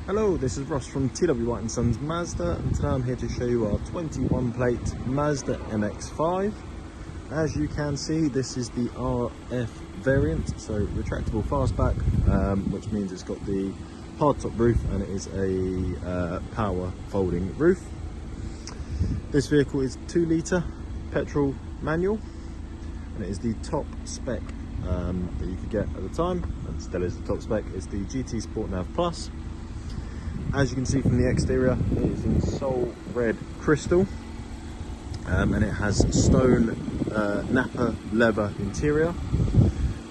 Hello, this is Ross from TW White & Sons Mazda, and today I'm here to show you our 21 plate Mazda MX-5. As you can see, this is the RF variant, so retractable fastback, which means it's got the hardtop roof and it is a power folding roof. This vehicle is 2 litre petrol manual, and it is the top spec that you could get at the time, and still is the top spec. It's the GT Sport Nav Plus. As you can see from the exterior, it is in Sol Red Crystal, and it has stone Napa leather interior.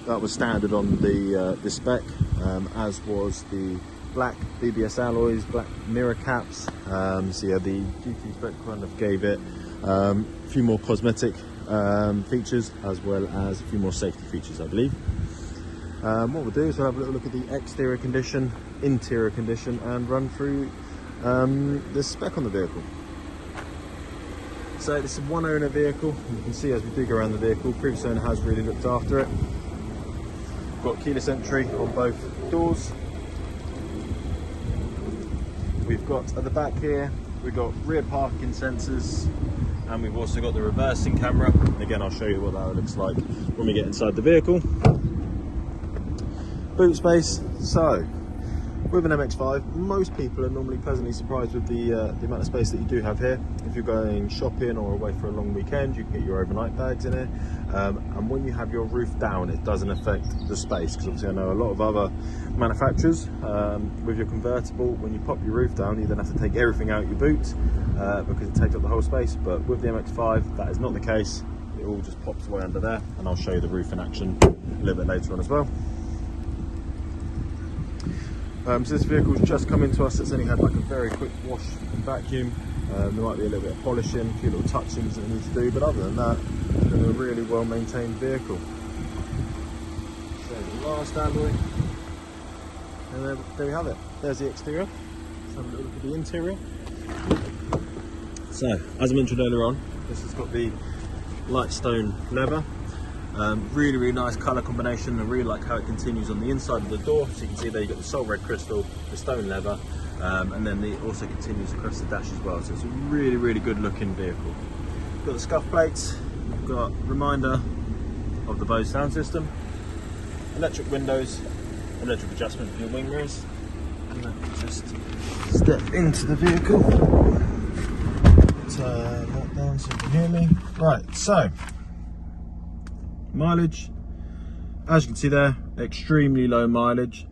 That was standard on the spec, as was the black BBS alloys, black mirror caps. So yeah, the GT spec kind of gave it a few more cosmetic features, as well as a few more safety features, I believe. What we'll do is we'll have a little look at the exterior condition, interior condition, and run through the spec on the vehicle. So this is a one owner vehicle. You can see as we do go around the vehicle, previous owner has really looked after it. We've got keyless entry on both doors. We've got at the back here, we've got rear parking sensors, and we've also got the reversing camera. And again, I'll show you what that looks like when we get inside the vehicle. Boot space. So with an MX-5, most people are normally pleasantly surprised with the amount of space that you do have here. If you're going shopping or away for a long weekend, you can get your overnight bags in here, and when you have your roof down, it doesn't affect the space, because obviously I know a lot of other manufacturers with your convertible, when you pop your roof down, you then have to take everything out your boot because it takes up the whole space. But with the MX-5, that is not the case. It all just pops away under there, and I'll show you the roof in action a little bit later on as well. So this vehicle's just come into us. It's only had like a very quick wash and vacuum. There might be a little bit of polishing, a few little touchings that it needs to do, but other than that, it's been a really well maintained vehicle. So the last alloy, and there we have it. There's the exterior. Let's have a little look at the interior. So as I mentioned earlier on, this has got the light stone leather. Really nice colour combination. I really like how it continues on the inside of the door. So you can see there you've got the Sol Red Crystal, the stone leather, and then it also continues across the dash as well. So it's a really good looking vehicle. We've got the scuff plates, we've got reminder of the BOSE sound system, electric windows, electric adjustment for your wing mirrors, and then just step into the vehicle. Turn that down so you can hear me. Right, so mileage, as you can see there, extremely low mileage.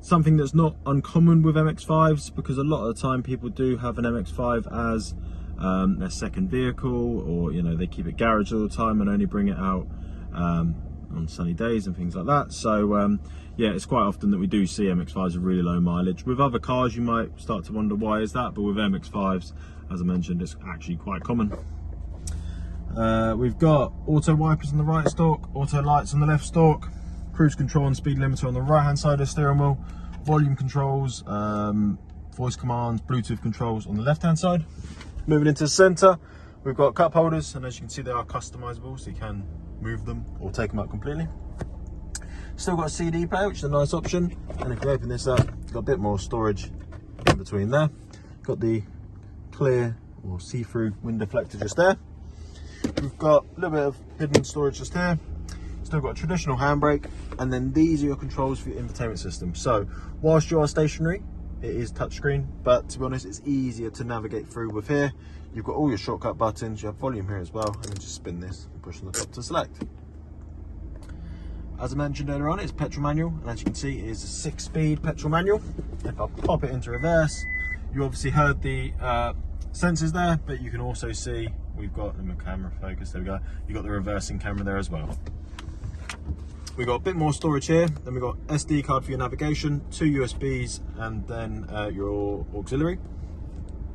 Something that's not uncommon with MX-5s, because a lot of the time people do have an MX-5 as their second vehicle, or you know, they keep it garage all the time and only bring it out on sunny days and things like that. So yeah, it's quite often that we do see MX-5s with really low mileage. With other cars you might start to wonder why is that, but with MX-5s, as I mentioned, it's actually quite common. We've got auto wipers on the right stalk, auto lights on the left stalk, cruise control and speed limiter on the right hand side of the steering wheel, volume controls, voice commands, Bluetooth controls on the left hand side. Moving into the centre, we've got cup holders, and as you can see they are customisable, so you can move them or take them out completely. Still got a CD player, which is a nice option, and if you open this up, you've got a bit more storage in between there. Got the clear or see-through wind deflector just there. We've got a little bit of hidden storage just here. Still got a traditional handbrake, and then these are your controls for your infotainment system. So whilst you are stationary, it is touchscreen, but to be honest, it's easier to navigate through with here. You've got all your shortcut buttons, you have volume here as well, and then just spin this and push on the top to select. As I mentioned earlier on, it's petrol manual, and as you can see, it is a 6-speed petrol manual. If I pop it into reverse, you obviously heard the sensors there, but you can also see we've got the camera focus, there we go, you've got the reversing camera there as well. We've got a bit more storage here, then we've got SD card for your navigation, 2 USBs, and then your auxiliary.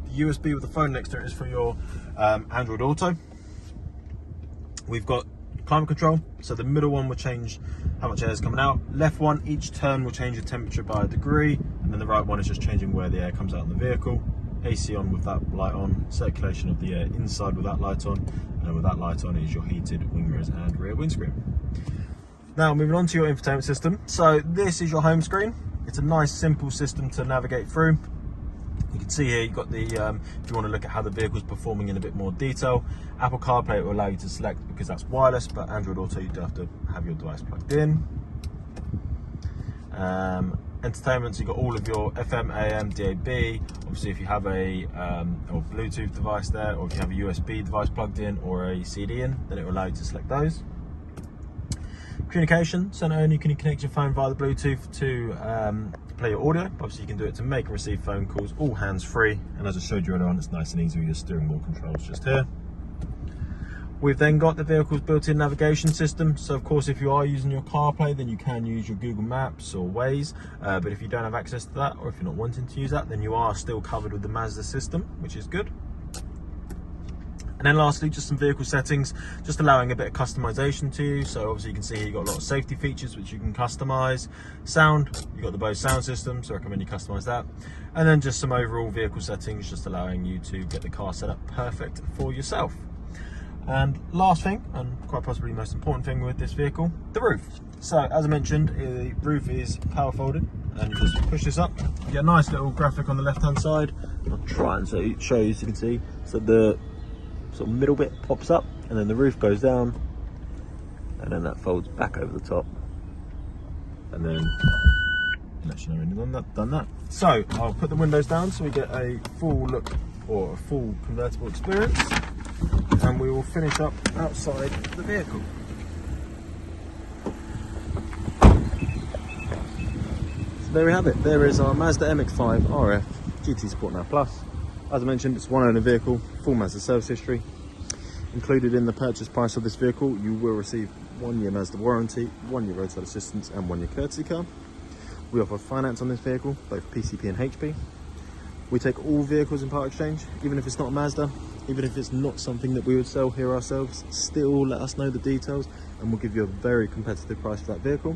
The USB with the phone next to it is for your Android Auto. We've got climate control, so the middle one will change how much air is coming out. Left one, each turn will change the temperature by a degree, and then the right one is just changing where the air comes out of the vehicle. AC on with that light on, circulation of the air inside with that light on, and then with that light on is your heated wing mirrors and rear windscreen. Now moving on to your infotainment system. So this is your home screen. It's a nice simple system to navigate through. You can see here you've got the, if you want to look at how the vehicle's performing in a bit more detail, Apple CarPlay will allow you to select because that's wireless, but Android Auto you do have to have your device plugged in. Entertainment, so you've got all of your FM, AM, DAB. Obviously if you have a or Bluetooth device there, or if you have a USB device plugged in or a CD in, then it will allow you to select those. Communication, so not only can you connect your phone via the Bluetooth to play your audio, obviously you can do it to make and receive phone calls, all hands-free, and as I showed you earlier on, it's nice and easy with your steering wheel controls just here. We've then got the vehicle's built-in navigation system, so of course if you are using your CarPlay, then you can use your Google Maps or Waze, but if you don't have access to that, or if you're not wanting to use that, then you are still covered with the Mazda system, which is good. And then lastly, just some vehicle settings, just allowing a bit of customization to you. So obviously you can see here you've got a lot of safety features which you can customize. Sound, you've got the BOSE sound system, so I recommend you customize that. And then just some overall vehicle settings, just allowing you to get the car set up perfect for yourself. And last thing, and quite possibly the most important thing with this vehicle, the roof. So as I mentioned, the roof is power folded, and you just push this up, you get a nice little graphic on the left hand side. I'll try and show you so you can see. So the sort of middle bit pops up, and then the roof goes down, and then that folds back over the top, and then let you know when you've done that. So I'll put the windows down so we get a full look, or a full convertible experience, and we will finish up outside the vehicle. So there we have it. There is our Mazda MX-5 RF GT Sport Now Plus. As I mentioned, it's one owner vehicle, full Mazda service history. Included in the purchase price of this vehicle, you will receive 1 year Mazda warranty, 1 year roadside assistance, and 1 year courtesy car. We offer finance on this vehicle, both PCP and HP. We take all vehicles in part exchange, even if it's not a Mazda, even if it's not something that we would sell here ourselves. Still let us know the details, and we'll give you a very competitive price for that vehicle.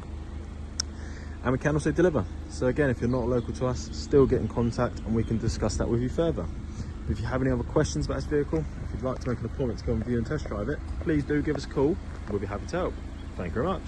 And we can also deliver. So again, if you're not local to us, still get in contact and we can discuss that with you further. If you have any other questions about this vehicle, if you'd like to make an appointment to go and view and test drive it, please do give us a call. We'll be happy to help. Thank you very much.